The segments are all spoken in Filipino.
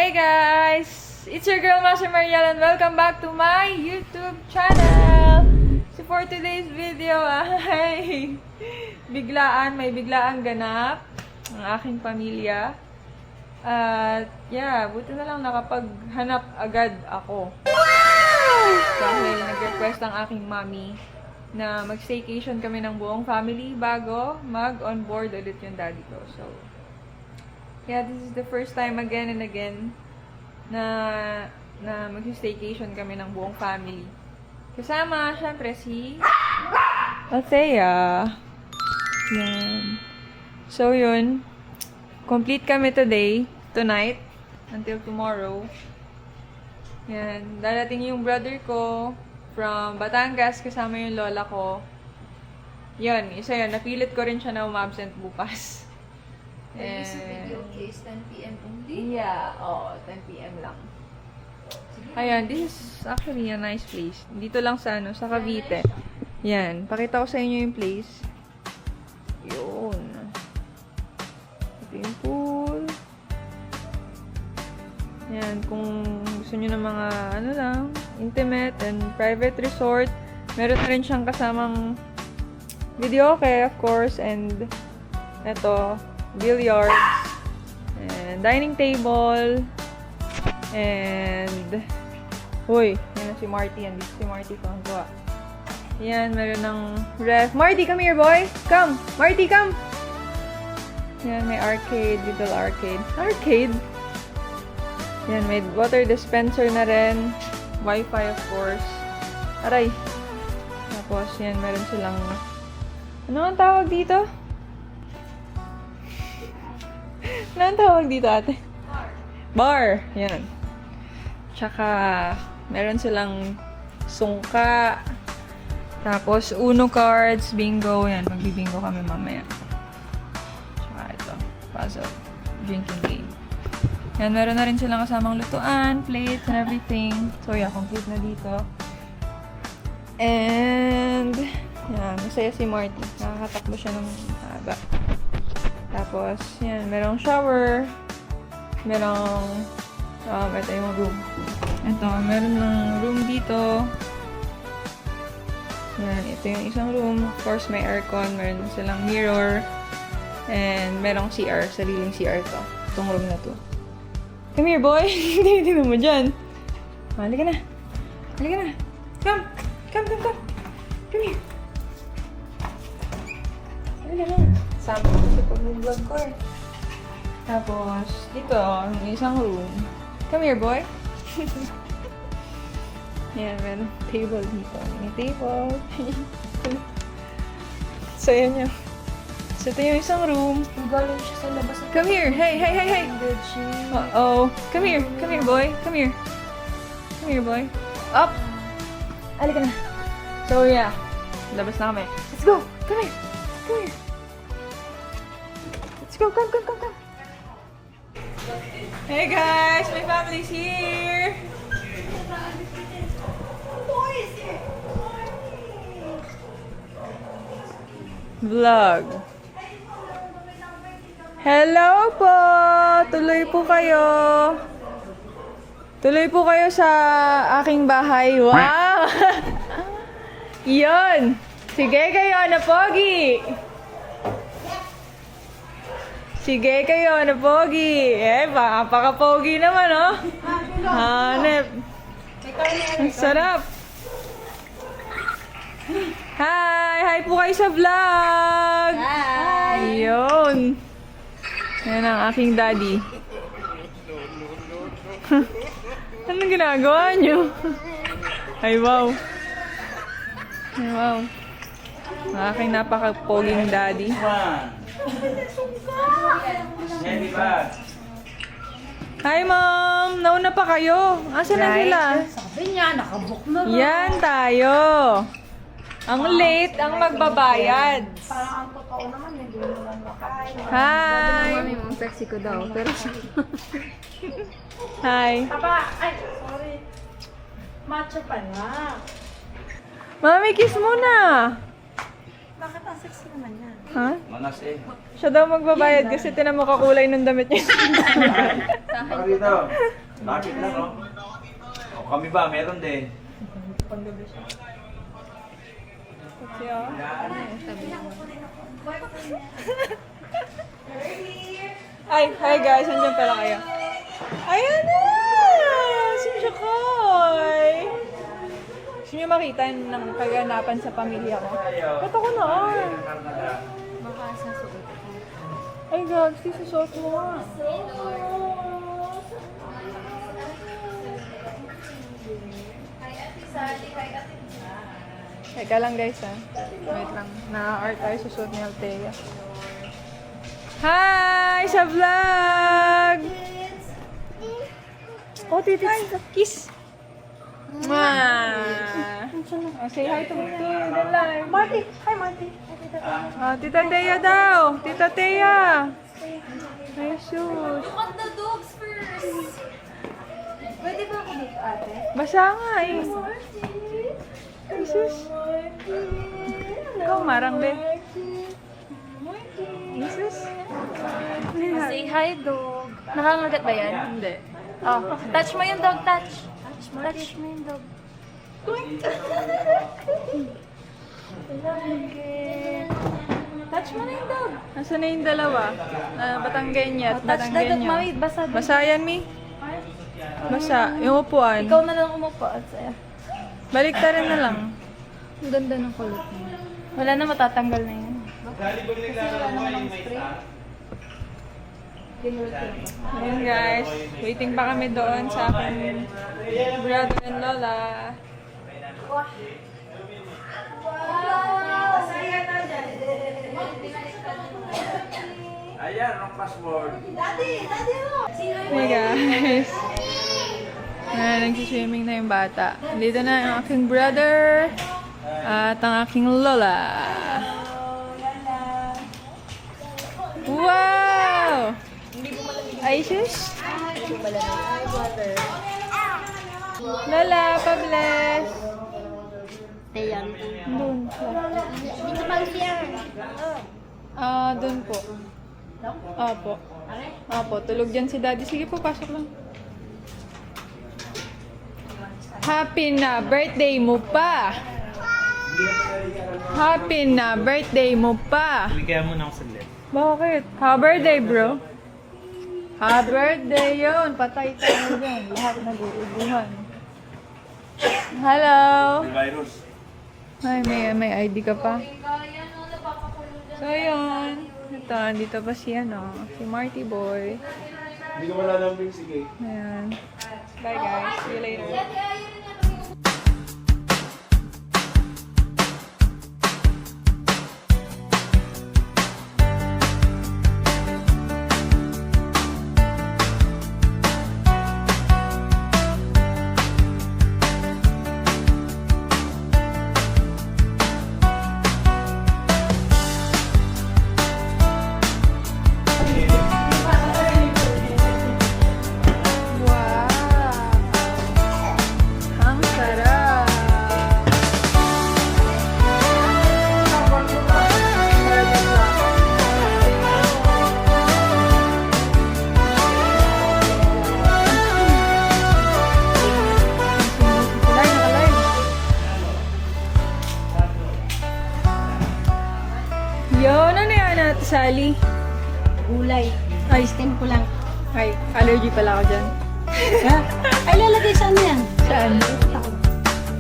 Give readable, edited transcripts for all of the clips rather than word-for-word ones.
Hey guys! It's your girl Masha Mariel and welcome back to my YouTube channel! So for today's video ay may biglaan ganap ang aking pamilya. At yeah, buti na lang nakapaghanap agad ako. Dahil nag-request ang aking mommy na mag-staycation kami ng buong family bago mag-onboard ulit yung daddy ko. So, yeah, this is the first time again and again na mag-staycation kami ng buong family. Kasama, syempre, si Althea. Yan. So, yun. Complete kami tonight, until tomorrow. Yan. Darating yung brother ko from Batangas, kasama yung lola ko. Yun, isa yun. Napilit ko rin siya na umabsent bukas. This video is 10 p.m. only? Yeah, 10 p.m. lang. Ayan, this is actually a nice place. Dito lang sa sa Cavite. Yan, pakita ko sa inyo yung place. Yun. Ito yung pool. Yan, kung gusto nyo ng mga, intimate and private resort. Meron na rin siyang kasamang videoke, of course, and eto, billiards, and dining table, and uy, yan na si Marty, andito si Marty ko ang gawa. Yan, meron ng ref. Marty, come here, boy! Come! Marty, come! Yan, may arcade, little arcade. Arcade? Yan, may water dispenser na rin. Wi-Fi, of course. Aray! Tapos, yan, meron silang ano ang tawag dito? Ano ang tawag dito, ate? Bar. Yan. Tsaka, meron silang sungka. Tapos, Uno cards, bingo. Yan, magbibingo kami mamaya. Tsaka ito, puzzle, drinking game. Yan, meron na rin silang kasamang lutuan, plates, and everything. So, yeah, complete na dito. And, yan, masaya si Marty. Nakakatakbo siya ng haba. Tapos, yan, merong shower. Merong, ito yung room. Ito, meron ng room dito. Yan, ito yung isang room. Of course, may aircon. Meron silang mirror. And merong CR. Sariling CR to. Itong room na to. Come here, boy! Hindi mo dyan. Halika na. Halika na. Come! Come! Come here. Halika na. Sama ko sa pag-vlog ko eh. Tapos, dito, yung isang room. Come here, boy. Yan, meron table dito. May table. So, yan yun. So, ito yung isang room. Galing siya sa labas. Come here. Hey. Uh-oh. Come here, boy. Come here. Come here, boy. Up. Halika na. So, yeah. Labas na kami. Let's go. Come here. Let's go. Come. Hey guys, my family's here. Vlog. Hello po. Tuloy po kayo sa aking bahay. Wow. Yun. Sige kayo na pogi. Sige kayo na pogi. Napaka-pogi naman, oh. Hanep. Ang sarap. Hi po kayo sa vlog. Hi! Yun. Yan ang aking daddy. Anong ginagawa nyo? Ay, wow. Ang aking napaka-poging daddy. Hi, Mom! Nauna pa kayo. Asan na sila? Sabi niya, nakabook na ba? Yan tayo. Ang late, ang magbabayad. Parang ang totoo naman, hindi mo naman makain. Hi! Yung sexy ko daw, pero Hi. sorry. Macho pa na. Mami, kiss muna. Bakit ang sexy naman yan? Ha? Manas eh. Siya daw magbabayad kasi tinan mo kakulay ng damit niya. Baka dito. Bakit lang, no? O, kami ba? Meron din. Kasi oh. Ay, hi guys, nandiyan pala kayo. Ayan na! Si Jakoy! Gusto niyo makita ng kaganapan sa pamilya ko? Ba't ako na? Baka sa suot ko. Ay, gags, di susuot mo nga. Teka lang guys ha. Wait lang. Na-art tayo susuot ni Althea. Hi! Sa vlog! Oh, titis. Kiss! Mwah! Oh, say hi to the live. Marty! Hi, Marty! Oh, Tita Thea daw! Tita Thea! Ay, sus! Look at the dogs first! Pwede ba ako dito, ate? Basa nga eh. Ay, sus! Ikaw, marang be. Jesus! Say hi, dog. Nakangagat ba yan? Hindi. Oh, touch mo yung dog, touch. Touch mo yung dog. Touch mo na yung dog. Nasaan na yung dalawa? Batanggenyo at Touch na dog, Batanggenyo. mami. Basa dog. Basa yan, Mi. Basa. Yung upuan. Ikaw na lang umupo at saya. Baliktarin na lang. Ang ganda ng kulot niya. Wala na, matatanggal na yan. Ayan guys, waiting pa kami doon sa aking brother and lola. Ayan, ang password. Hey guys. Nagsiswimming na yung bata. Dito na ang aking brother at ang aking lola. Wow! Ay, sus! Lola, pa-bless! Doon. Dito ba siya? Doon po. Opo. Opo, tulog dyan si daddy. Sige po, pasok lang. Happy na birthday mo pa! Happy na birthday mo pa! Bigyan mo na ako saglit. Bakit? Happy birthday, bro. Happy birthday yun. Patay tayo dyan. Lahat nag-uubuhan. Hello. Virus. Ay, may ID ka pa. So, yun. Ito, dito pa si, si Marty Boy. Hindi ko malalambing, sige. Ayan. Bye, guys. See you later. Sally? Gulay. Ay, Steam ko lang. ay, allergy pala ako dyan. Ha? Ay, lalagay sa ano yan? Saan?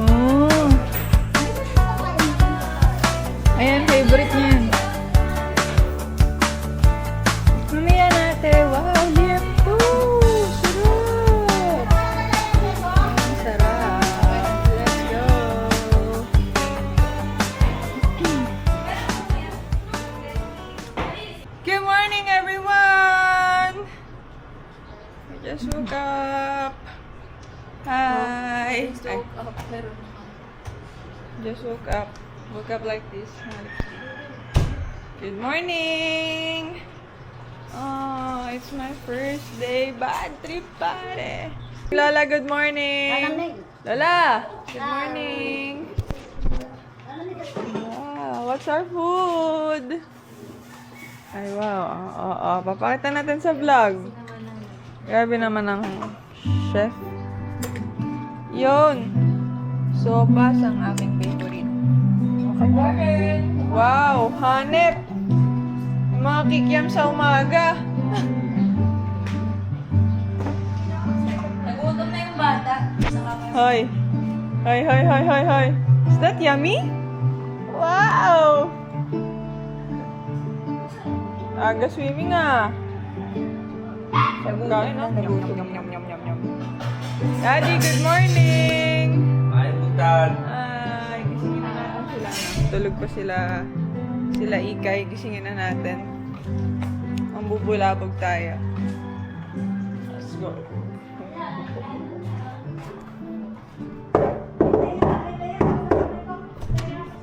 Oh. Ayan, favorite niya yan. Mamaya natin. Wow, liempo! Sarap! Ang sarap. Let's go! Good morning, everyone! I just woke up. Hi! Ay, just woke up. Woke up like this. Good morning! Oh, it's my first day. Bad trip, pare. Lola, good morning. Lola, good morning. Wow, what's our food? Ay, wow. Oo, papakita natin sa vlog. Grabe naman ang chef. Yun. Sopas ang aming favorite. Wow, hanep. Yung mga kikiam sa umaga. Nagutom na yung bata. Hoy. Hoy, hoy, hoy, hoy, hoy. Is that yummy? Wow! Aga swimming ah. Kain na. Yum, yum, yum, yum, yum, yum. Daddy, good morning! Ay, butan. Ay, gisingin na natin sila. Tulog pa sila. Sila Ikay, gisingin na natin. Mambubulabog tayo. Let's go.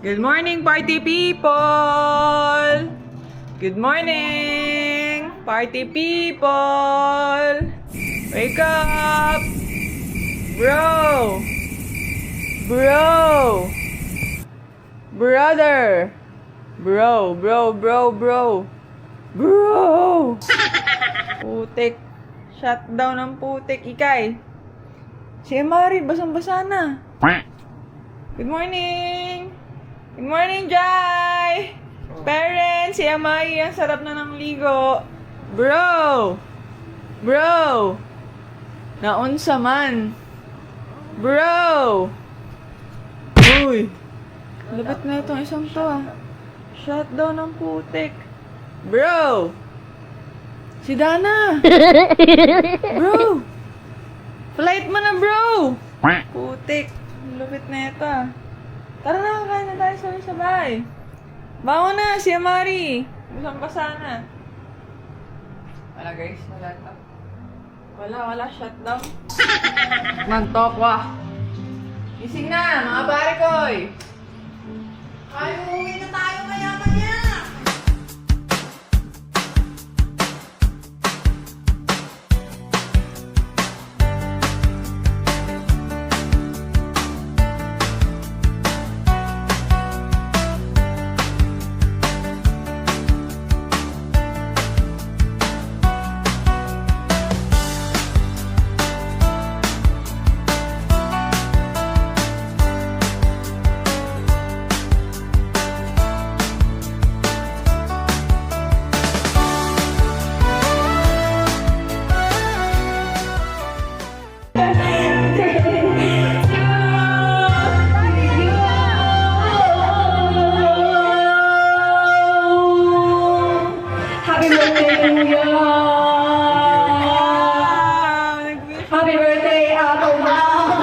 Good morning, party people! Good morning, party people! Wake up! Bro! Bro! Brother! Bro! Bro! Putik. Shutdown ng putik. Ikay. Si Mari, basang-basa na. Good morning! Good morning, Jai! Parents, si Amai, ang sarap na ng ligo. Bro! Bro! Naunsa man. Bro! Uy! Lapit na itong isang to ah. Shutdown ng putik. Bro! Si Dana! Bro! Flight mo na, bro! Putik. Lupit na ito ah. Tara na, kakain na tayo sabay-sabay. Bangon na, si Amari. Basang-basa na. Wala guys, wala to. Wala, shutdown. Magtokwa. Gising na, mga pare koy. Ay, uuwi na tayo maya-maya. Happy birthday, Kuya! Happy birthday, Ato Mom!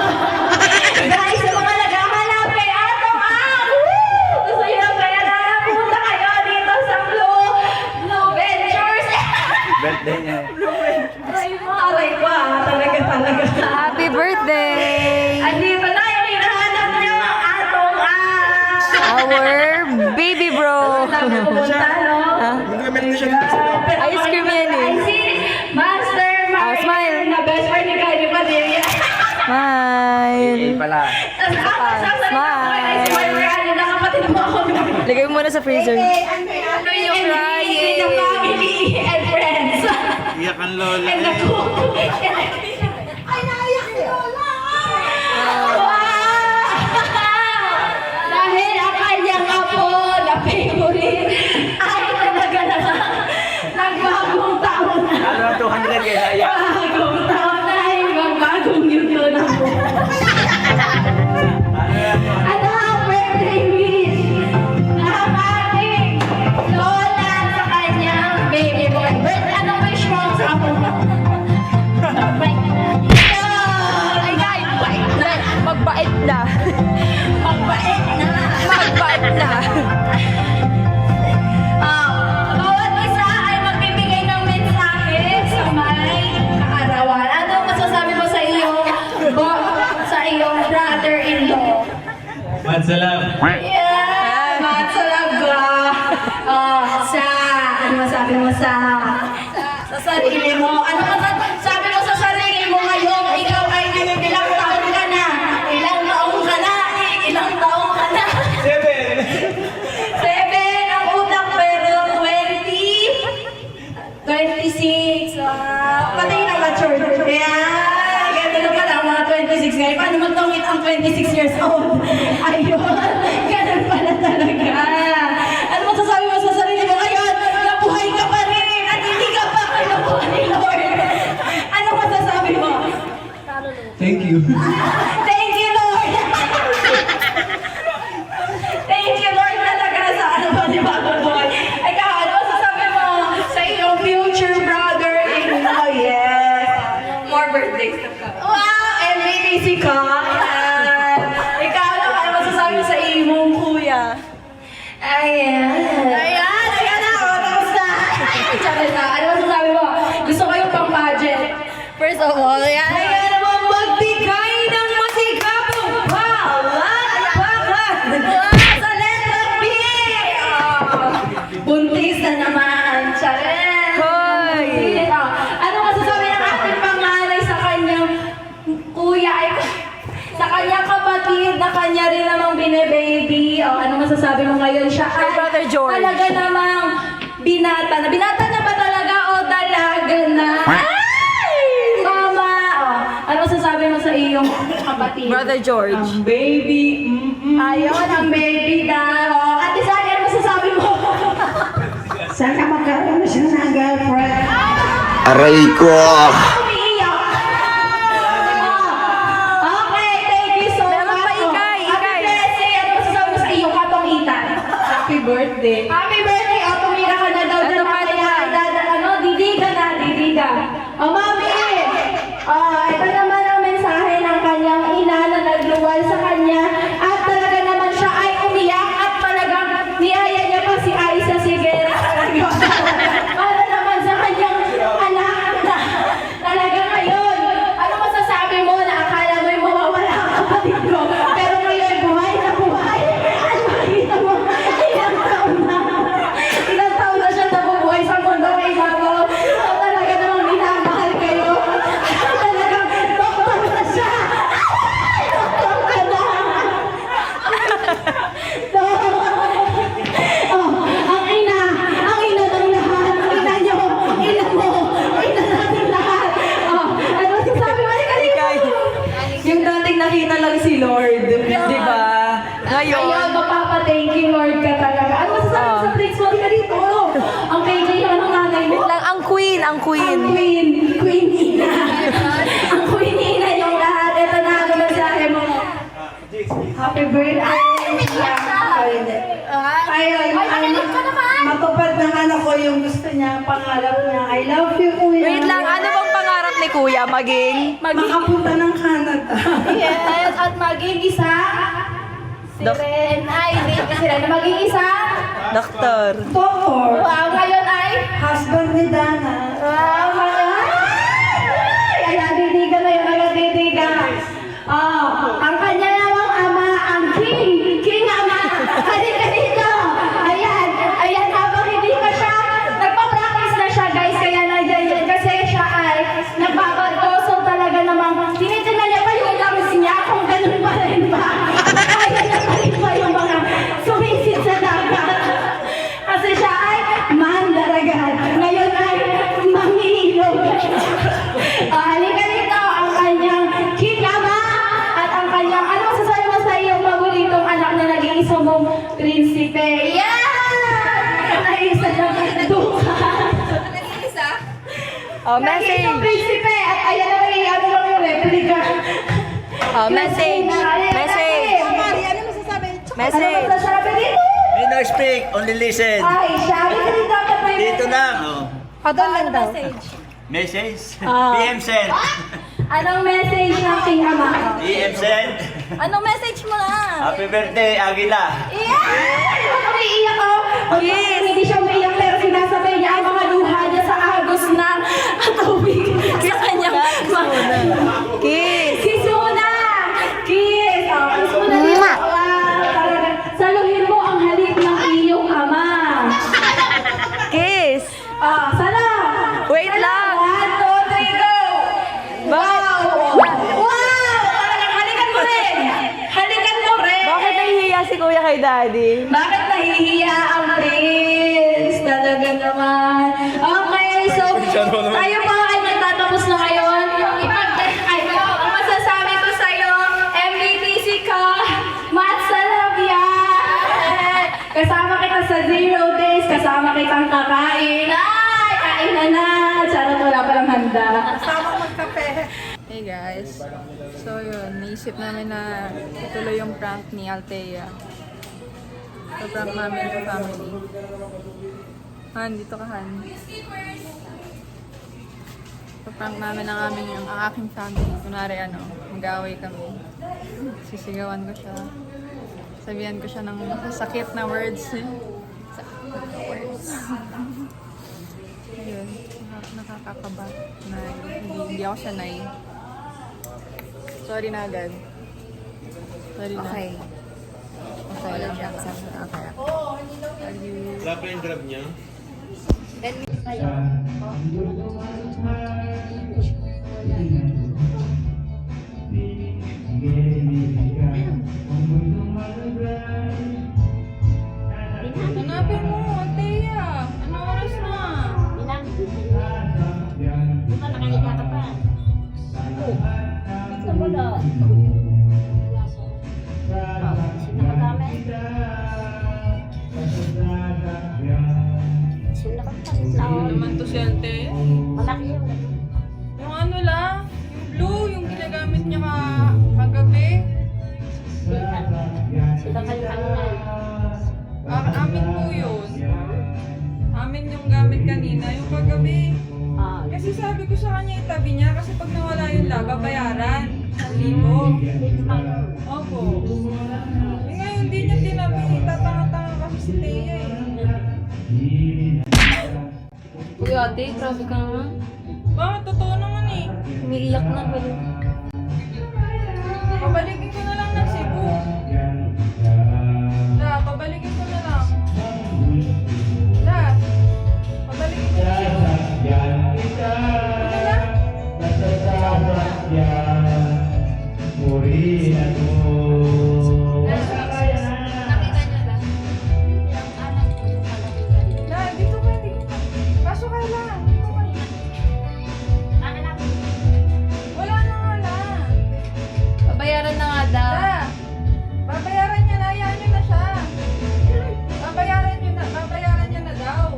Guys, sa mga naghahanap kay Ato Mom! Gusto nyo ng pera? Punta kayo dito sa Blue Ventures! Birthday niya. Aray mo! Aray ko talaga. Happy birthday! Andito na yung hinahanap nyo, Ato Mom! Our baby bro! Sabi ko punta, no? Ice cream yan eh. I see Master Mario smile. na best friend ni Kylie Padilla. Smile! Pala. Tapos ako sasabihin ko kay si Mario Mario na kapatid mo ako. Lagay mo muna sa freezer. Ano yung crying? The family and friends. Iyak ang lola. And the cook. Ay, naiyak si Lola! Wow! Dahil ang kanyang apo na favorite ay talaga nagbagong taon na. Ano ang 200 kaya naiyak? Bagong taon na ay magbagong yuto na po. At ang birthday wish ng ating lola sa kanyang baby boy. Ano wish mo sa apo mo? Ay, Magbait na. magbait na. Magbait na. Bawat isa ay magbibigay ng mensahe sa may kaarawan. Ano masasabi mo sa iyong brother-in-law? Mansalam. Yeah! Matsalaga! Ano masabi mo sa sarili mo? Ano masabi mo sa sarili mo ngayon? Ikaw ay ilang taon ka na? Ilang taon ka na? 7! 26. Patayin ang mature. Ayan. Ganda na pala ang mga 26 ngayon. Paano magtungit ang 26 years old? Ayun. Ganun pala talaga. Ano masasabi mo sa sarili mo ngayon? Nabuhay ka pa rin at hindi ka pa kinukuha ni Lord. Ano masasabi mo? Thank you. Thank you, Lord! Thank you, Lord, talaga sa ano ba, di ba, boy? Ay, ano masasabi mo sa iyong future brother-in-law? Yes! More birthdays to come. Wow! MBBC ka! Ayan! Ikaw, ano masasabi mo sa iyong kuya? Ayan! Ayan ako! Tapos na! Tsaka na, ano masasabi mo? Gusto ko yung pang-budget. First of all, ayan! Ayan naman magbigay ng masigapong palakpakan sa letra B! Buntis na naman! Charan! Hoy! Ano masasabi ng ating panganay sa kanyang kuya ay sa kanyang kapatid na kanya rin namang bine-baby? Ano masasabi mo ngayon siya? Kay Brother George. Talaga namang binata na. Binata na ba talaga o dalaga na? Mama! Ano masasabi mo sa iyong kapatid? Brother George. Baby. Ayun, ang baby daw. Ate Sally, ano masasabi mo? Sana magkaroon na siya ng girlfriend. Aray ko! Umiiyak. Okay, thank you so Meron much. pa, Ikay, Happy Ikay. birthday. Ano masasabi mo sa iyong kapangitan? Happy birthday. Happy birthday. Tumira ka na daw Ito dyan. pa, ito pa. Didiga na, didiga. Mami! Ito naman ang mensahe ng kanyang ina na nagluwal sa kanya at talaga naman siya ay umiyak at talagang niyaya niya pa si Aisa Sigera talaga. Para naman sa kanyang anak na talaga ngayon. Ano masasabi mo na akala mo'y mawawala ang kapatid ko? Pero ngayon buhay na buhay. Ano makita mo? Ilang taon na. Ilang taon na siya nabubuhay sa mundo kay Mamo. Talaga namang minamahal kayo. Talagang doktor na siya. Doktor ka na. Ang ina ng lahat. Ang ina niyo. Ina mo. Ina natin lahat. Ano sabi mo? Ikay. Yung dating nakita lang si Lord. Di ba? Ayun, Ngayon. mapapa-thank you Lord ka talaga. Ano masasabi mo sa place mo? Ka dito. Ang KJ naman ng nanay mo. Lang, ang queen, ang Ang queen. Queen Ina. Ang Queen Ina yung lahat. Ito na ang mensahe mo. Happy birthday. Ayun. Matupad ng anak ko yung gusto niya, pangarap niya. I love you, kuya. Wait lang, ano bang pangarap ni Kuya? Maging? Makapunta ng Canada. Yes, at maging isa. Si Ren. Ay, hindi kasi Ren. Maging isa. Doktor. Doctor. Wow, ngayon ay. Husband ni Dana. Ayan, didiga na yun, ayan, didiga. Ang kanya namang ama, ang King Ama. Halika dito. Ayan, habang hindi pa siya, nagpa-practice na siya, guys, kaya nandiyan yan. Kasi siya ay nagbabagoso talaga namang, tinitingnan niya pa yung lungs niya kung ganun pa rin ba. Kaya niya pa rin ba yung mga sumisid sa dagat. Kasi siya ay mandaragat. Ngayon ay mangihilog. Halika dito ang kanyang kikama at ang kanyang, ano masasabi mo sa iyong paboritong anak na naging isa mong prinsipe? Yan! Naisa na duka. Oh, Naging isang message. prinsipe at ayan na rin, ano lang yung replica. Oh, message. Message. Ano Message. masasabi dito? May no speak, only listen. Ay, siya, dito dapat may Dito na. Oh. Doon lang daw. Message? Ah. PM send. Anong message ng King Ama? PM send. Anong message mo na? Happy birthday, Agila. Umiiyak ako. Yes. Hindi siya umiiyak pero sinasabay niya ang mga luha niya sa agos na tubig sa kanyang Kiss. Kiss muna! Kiss! Kiss muna dito. Talaga. Saluhin mo ang halik ng iyong ama. Kiss. Sana! Wait lang. 1, 2, 3, go! Wow! Wow! Talagang halikan mo rin! Halikan mo rin! Bakit nahihiya si Kuya kay Daddy? Bakit nahihiya ang prince? Talaga naman. Okay, so Tayo po ay nagtatapos na ngayon. Ang masasabi ko sa'yo, MBTC ka, Matt Salavia. Kasama kita sa 0 days, kasama kitang kakain. Ay, kain na. Charot, wala palang handa. Hey guys, so yun, naisip namin na ituloy yung prank ni Althea. So prank namin sa family. Han, dito ka Han. So prank namin ang aking family. Kunwari mag-away kami. Sisigawan ko siya. Sabihan ko siya ng sakit na words. Ayun, nakakakaba na hindi ako sanay. Sorry na agad. Sorry na. Okay. Okay lang siya. Okay. Love you. Grab yung grab niya. Hanapin mo, Althea. Ano oras na? Ano naman to si Althea? Yung ano lang, yung blue, yung ginagamit niya kagabi. Amin po yun. Amin yung gamit kanina, yung kagabi. Kasi sabi ko sa kanya itabi niya kasi pag nawala yun babayaran. 1,000. Opo. Eh ngayon di niya tinabi, tatanga-tanga kasi si Thea eh. Uy, ate, grabe ka nga. Bakit? Totoo naman eh. Umiiyak na ba? Pabalikin ko na lang ng Cebu. Pabalikin ko na lang. Pabalikin ko na Cebu. Ano lang? Dito ka. Pasok ka lang. Dito ka. Wala na nga lang. Babayaran na nga daw. Babayaran niya na. Hayaan niyo na siya. Babayaran niya na daw.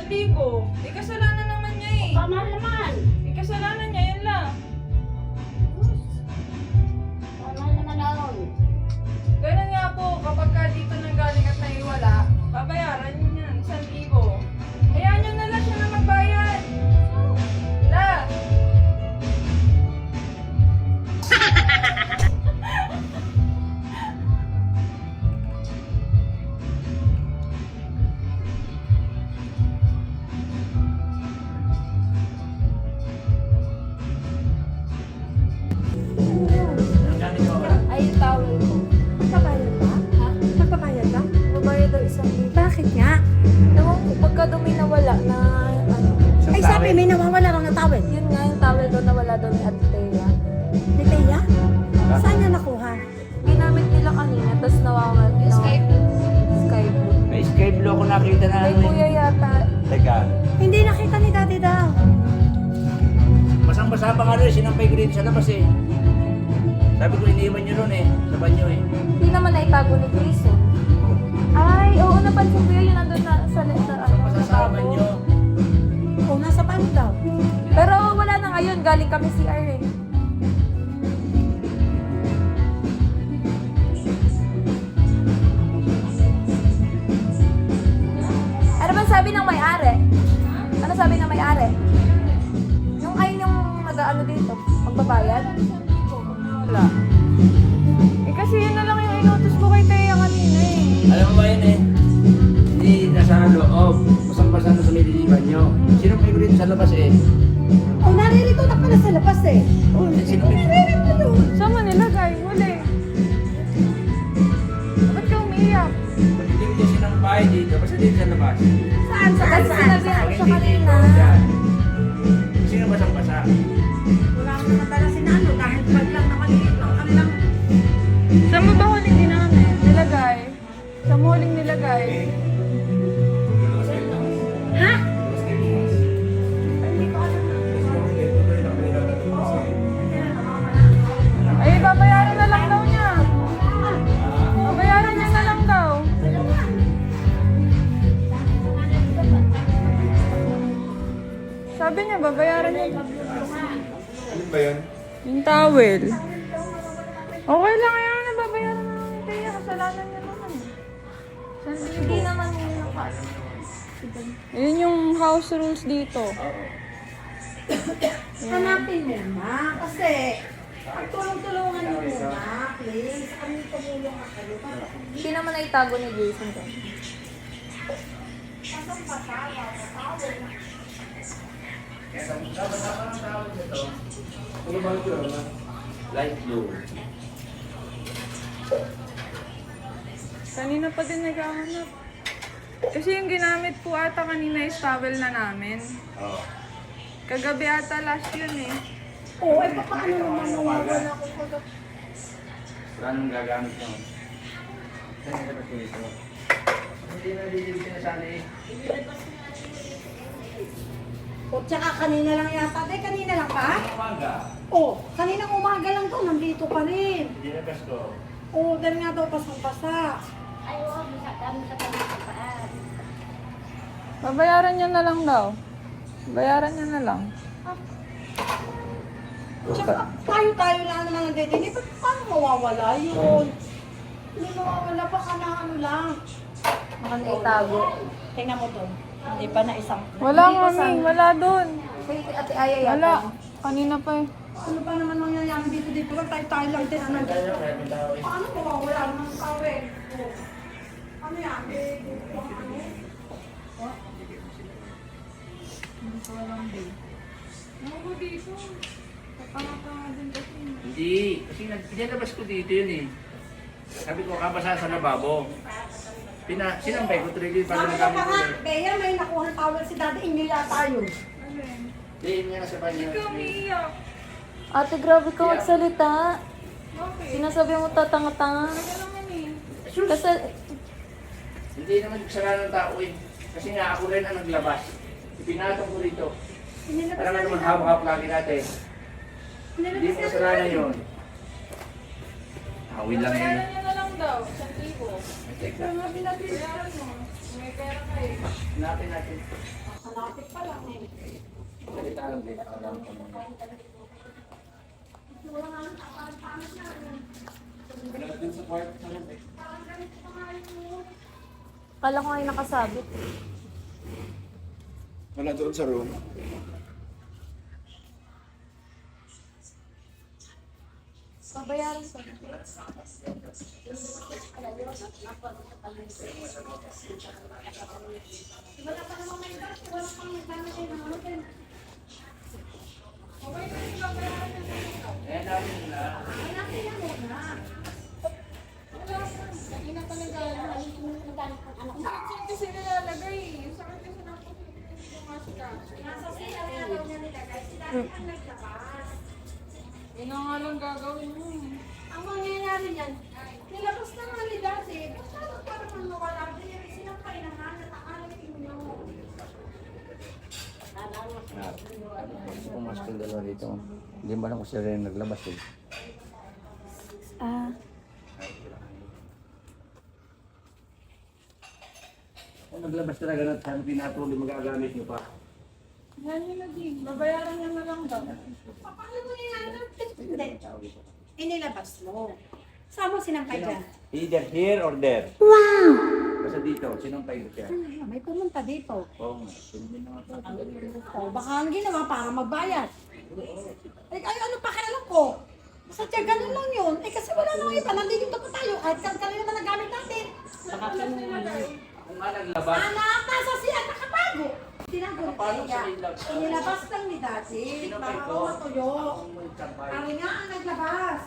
1,000. Eh, kasalanan naman niya eh. Mahal naman. Eh, kasalanan niya. Yan lang. Mahal naman ako. Ganun nga po, kapag ka dito nang galing at naiwala, babayaran niyo yan, 1,000. Hayaan niyo na lang siya na magbayad. La! Ay, tawag ko. Nagbabayad ba? Ha? Nagbabayad ba? Babayad daw 1,000. Bakit nga? Ewan ko, pagka dumi nawala na ano. Ay, sabi may nawawala raw na tawel. Yun nga, yung towel daw nawala daw ni Ate Thea. Ni Thea? Saan niya nakuha? Ginamit nila kanina, tapos nawawala. Sky blue. Sky blue. May sky blue ako nakita na Kay kuya yata. Teka. Hindi nakita ni Daddy daw. Basang-basa pa nga rin, sinampay ko dito sa labas eh. Sabi ko, iniiwan nyo ron eh, sa banyo eh. Hindi naman naitago ni Chris eh. Ay, oo, napansin ko yun. Yung nandun na sa Masasama nyo. O, nasa paano daw? Pero wala na ngayon, galing kami CR eh. Ano ba sabi ng may-ari? Ano sabi ng may-ari? Yung ayun yung nag-ano dito, magbabayad? Wala. Eh kasi yun na lang yung inutos ko kay Thea kanina eh. Alam mo ba yun eh? Hindi nasa loob. Basang-basa na sa mililiban nyo. Sinampay ko dito sa labas eh. O, naririto na pala sa labas eh. O, naririto doon. Saan mo nilagay? Huli. Ba't ka umiiyak? Pag hindi ko dyan sinampay dito, basta dito sa labas. Saan? Saan? Kasi Saan? sinabi ko siya kanina. Dyan. Sino basang-basa? Wala akong naman pala sinano dahil pag lang naman dito ang kanilang... Saan mo ba huling nilagay? Saan mo huling nilagay? Ha? Sabi niya, babayaran niya. Ano ba yun? Yung towel. Okay lang yan, nababayaran na namin kaya. Kasalanan niya naman. Hindi naman yun nakas. Yun yung house rules dito. Hanapin mo na. Kasi, tulong-tulungan mo muna. Please, kami tumulong ka kayo. Hindi naman naitago ni Jason doon. Ano ba ito? Light blue. Kanina pa din naghahanap. Kasi yung ginamit po ata kanina is towel na namin. Oo. Kagabi ata last yun eh. Oo, eh, paano naman nawawala ko kagabi? Saan ang gagamit mo? Saan ang dapat ko ito? Hindi na dito sinasali. O, tsaka kanina lang yata. Kanina lang pa? Umaga. O, kaninang umaga lang to, nandito pa rin. Hindi na gasto. O, dahil nga daw pasang-pasa. Babayaran niya na lang daw. Bayaran niya na lang. Tsaka tayo-tayo lang naman nandito. Hindi, paano mawawala yun? Hindi mawawala, baka na ano lang. Baka naitago. Tingnan mo to. Hindi pa na isang... Wala nga, Ming. Wala doon. Kay Ate Aya yata. Wala. Kanina pa eh. Ano pa naman nangyayari dito lang? Tayo-tayo lang din. Ano? Paano mawawala naman sa tawin? Ano yan? Ako dito. Kapanga-panga din kasi. Hindi. Kasi pinalabas ko dito yun eh. Sabi ko, kabasa sa lababo. Sinampay ko tuloy para Sabi ko nagamit pa ko. nga, Bea, may nakuha ng tawag si Daddy. Inyo yata yun. Alin? Hindi, yun nga nasa kanya. Ikaw umiiyak. Ate, grabe ka magsalita. Bakit? Sinasabi mo tatanga-tanga. Ano naman eh? Kasi, Hindi naman kasalanan ng tao eh. Kasi nga ako rin ang naglabas. Ipinatong ko rito. Inilabas Alam na naman nila. hawak-hawak lagi natin. Hindi mo kasalanan yun. Awil lang yun. Bayaran niya na lang daw. 1,000. Teka, Bayaran mo. May pera ka eh. hanapin natin. Malapit pa lang eh. Salita lang din. Alam ko naman. Wala din sa kwarto sa lang eh. kala ko ay nakasabit. Wala doon sa room. Babayaran sa Eh, namin na. Kasi nilalagay. Yung sakit kasi ng yun na nga lang gagawin mo. Ang mangyayari niyan, nilabas na nga ni Daddy. Paano pa naman nawala? Sinampay na nga, natakalit mo. Pumasok yung dalawa dito. Hindi mo alam kung sila rin naglabas eh. Kung naglabas talaga na sana pinatuloy magagamit nyo pa. Yan yun na din. Babayaran niya na lang daw. Paano mo Hindi. Inilabas mo. Saan mo sinampay dyan? Either here or there. Wow! Basta dito, sinampay ko siya. May pumunta dito. Oo nga, hindi na nga pa. O, baka ang ginawa para magbayad. Ay, ano pa kaya alam ko? Sadya ganun lang yun. Eh kasi wala nang iba. Nandito pa tayo. Kahit kanina naman nagamit natin. Ako nga naglabas. Anak, nasa siya. Nakatago. Tinago ni Paano Tega. sa ilabas? Inilabas lang ni Daddy. Sinampay Para ko. matuyo. Ako mo nagsampay. Kami nga ang naglabas.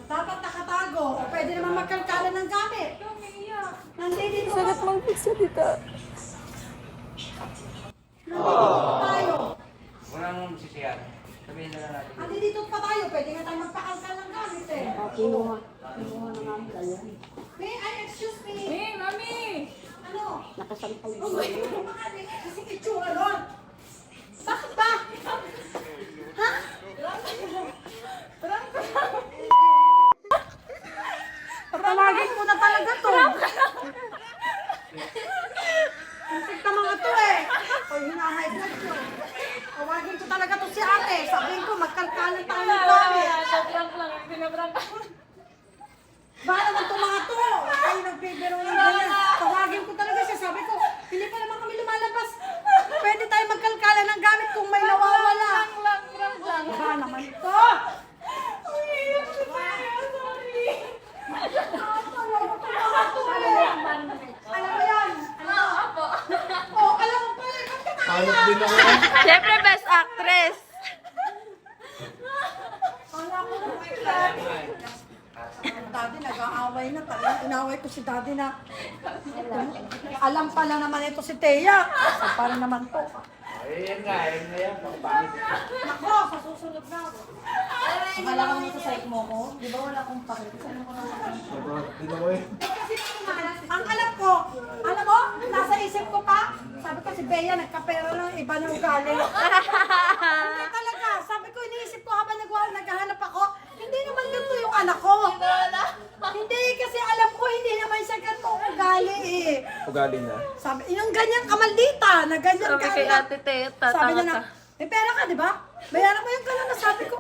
Dapat nakatago. O pwede naman magkalkalan ng gamit. Nandito Sagat mong pagsalita. tayo. Wala nang sisiyan. Sabihin na lang natin. Nandito pa tayo. Pwede nga tayo magpakalkal ng gamit eh. Kinuha na namin kayo. Excuse me. Hey, mami! Ano? Nakasampay Oh my God, kasi itsura nun. Bakit ba? Ha? Tatawagin mo na talaga to. Ang na mga to eh. O, hinahay blood ko. O, talaga to si ate. Sabihin ko, magkalkalan tayo ng gamit. Prank lang, pinaprank. Baka naman itong mga to. Ay, nagbibiro ng ganyan. Tawagin ko talaga siya. Sabi ko, hindi pa naman kami lumalabas. Pwede tayo magkalkalan ng gamit kung may nawawala. Prank lang. Baka naman ito. Umiiyak si Taya, sorry. Alam mo yan? Apo. Oo, alam mo pala. Hanap din ako. Siyempre, best actress. Wala ko na may daddy. Daddy, nag-aaway na. Talagang inaway ko si daddy na. Alam pala naman ito si Thea. So, para naman to. Yan yan. Pangpangit. Nako, sa susunod na. Wala kang sa site mo ko. Di ba wala akong pakit? Ano ko na Hanap din ako eh. ang alam ko, alam mo, nasa isip ko pa, sabi ko si Bea, nagkapera lang, iba na ugali. Hindi talaga, sabi ko, iniisip ko habang naghahanap ako, hindi naman ganito yung anak ko. Hindi, kasi alam ko, hindi naman siya ganito ugali eh. Ugali na. Sabi, yung ganyan kamaldita, na ganyan Sabi kay Ate Thea, Sabi niya tatanga na, ka. may pera ka, di ba? Bayaran mo yung gano'n na sabi ko,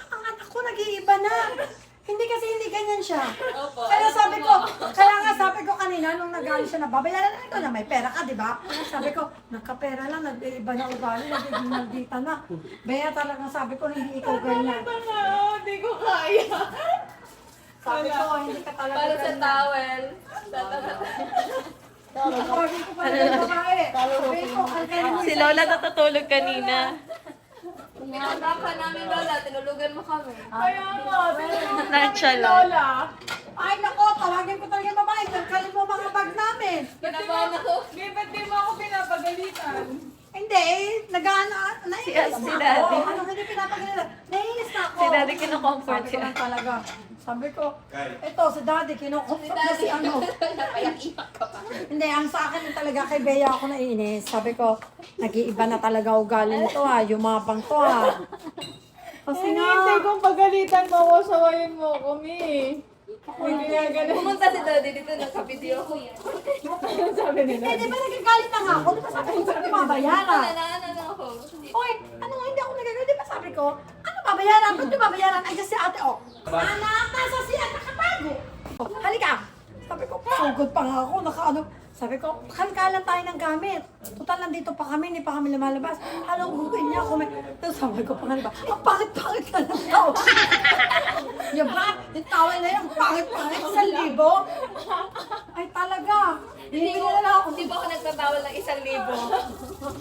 ang anak ko nag-iiba na. Hindi kasi hindi ganyan siya. Kaya sabi ko, kaya nga sabi ko kanina nung nagaling siya na babayaran na ito na may pera ka, di ba? Sabi ko, nagkapera lang, nag-iiba na ugali, nagiging maldita na. Bea talagang sabi ko, hindi ikaw ganyan. Hindi ko kaya. Sabi ko, hindi ka talaga Para sa ganyan. towel. Sabi ko pala ng babae. Sabi ko, kalkarin mo Si isa- Lola natutulog kanina. Hinahanda ka namin, Lola. Tinulugan mo kami. Nonchalant. Ay nako, tawagin ko talaga yung babae, kalkalin mo mga bag namin. Kinabahan ako. Ba't di mo ako pinapagalitan? Hindi, naiinis Si na Daddy. ako. Ano, hindi pinapagalitan. Naiinis na ako. Si Daddy kinukomfort Sabi ko siya. lang talaga. Sabi ko, ito si Daddy, kinukomfort na si ano. Napayak-iyak ka pa. Hindi, ang sa akin talaga kay Bea ako naiinis. Sabi ko, nag-iiba na talaga ugali nito ha, yumabang to ha. Kasi nga, Hindi kong pagalitan mo ako, sawayin mo kami. Hindi nga ganun. Pumunta si Daddy dito, nagka-video ko. Sabi nila. di ba nagagalit na nga ako? Di ba sabi ko, hindi mabayaran? Nanaanan ako. Oy, ano nga hindi ako nagagalit? Di ba sabi ko, ano babayaran? Ba't di babayaran? Ay, si ate, oh. Anak, nasa siya, nakatago. Oh, halika. Sabi ko, sugod pa nga ako, nakaano. Sabi ko, kalkalan tayo ng gamit. Total, nandito pa kami, hindi pa kami lumalabas. Anong huguin niya ako? Tapos sabi ko pa nga, diba, ang pangit-pangit ka ng tao. Yung ba? Yung tawal na yung pangit-pangit sa libo. Ay, talaga. Hindi ko na ako. Hindi ba ako nagtatawal ng 1,000?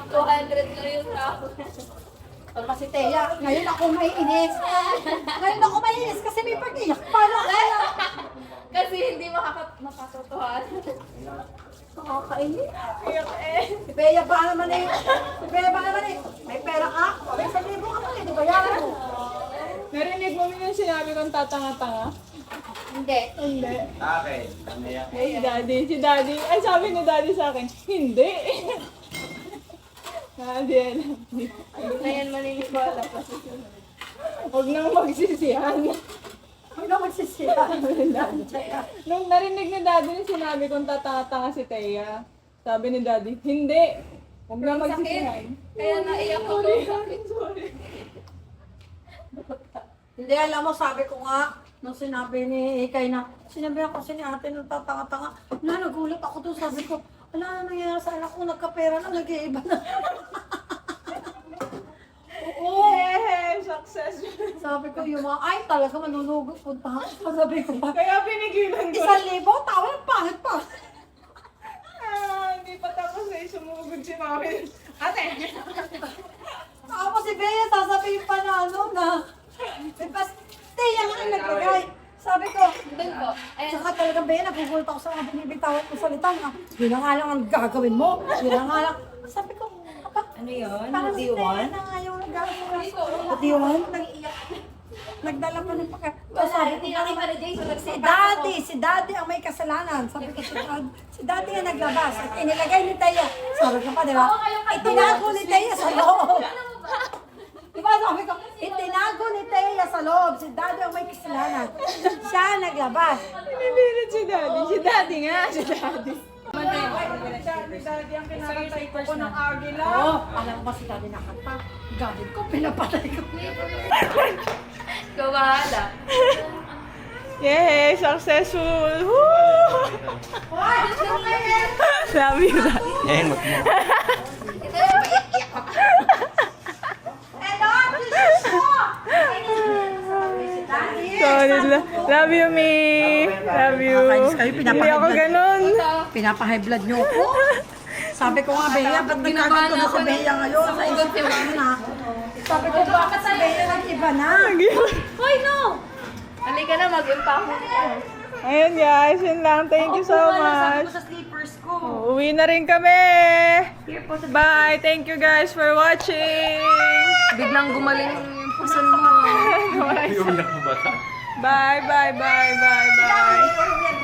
200 na yun ako. Tama si Thea, ngayon ako maiinis. Ngayon ako maiinis kasi may pag-iyak. Paano kaya? Kasi hindi makatotohan. Nakakainis. Si Bea ba naman eh? Si Bea ba naman eh? May pera ka? May 1,000 ka pa eh. Di ba yan mo? Narinig mo yung sinabi kong tatanga-tanga? Hindi. Hindi. Okay. Naiyak. Si Daddy. Ay, sabi ni Daddy sa akin, hindi. Daddy, alam. Hindi na yan maniniwala pa. Huwag nang magsisihan. Huwag na magsisiya. Nung narinig ni Daddy yung sinabi kong tatanga-tanga si Thea, sabi ni Daddy, hindi. Huwag na magsisihan. Kaya naiyak ako. Hindi, alam mo, sabi ko nga, nung sinabi ni Ikay na, sinabi ako kasi ni ate nung tatanga-tanga, nagulat ako doon, sabi ko, wala na nangyayari sa anak ko, nagkapera na, nag-iiba na. Oo. Success. Sabi ko, yung mga, ay talaga, manunugod punta ako. Sabi ko, Kaya pinigilan ko. 1,000, tawal, pangit pa. Hindi pa tapos eh, sumugod si Mami. Ate! Tapos si Bea, sasabihin pa na ano na, Teya nga ang nagbigay. Sabi ko, Doon po. Ayan. tsaka talaga Bea, nagugulat ako sa mga binibitawan ko salita nga. Yun na nga lang ang gagawin mo. Yun na nga lang. Sabi ko, ano yun? Parang si Teya na nga yung gagawin ko. What do you want? Nagdala pa ng pagka. Wala, Sabi ko, hindi na kay Mara Jay, so si nagsipa Daddy, si Daddy ang may kasalanan. Sabi ko, si Daddy ang naglabas. At inilagay ni Teya. Sabi ko pa, di ba? Itinago ni Teya sa loob. Diba sabi ko, itinago ni Teya sa loob. Si Daddy ang may kasalanan. Siya ang naglabas. Pinipilit si Daddy. Si Daddy nga, si Daddy. ni Daddy ang kinakantay ko ng Agila. Oo, alam mo ba si Daddy nakanta? Galit ko, pinapatay ko. Ikaw bahala. Yay! Successful! Woo! Love you, Daddy. Eh, mo. Solid. Love you, me. Love you. Nakakainis kayo, Hindi ako ganun. Pinapa-high blood niyo ako. Sabi ko nga, Bea, ba't nagkaganto na si Bea ngayon? Sa isip ko na. Sabi ko, bakit si Bea nag-iba na? Hoy, no! Halika na, mag-impact mo. Ayun guys, yun lang. Thank you so much. Sa slippers ko. Uwi na rin kami. Bye. Thank you guys for watching. Biglang gumaling yung puson mo. Yung yak mo ba? Bye, bye, bye, bye, bye.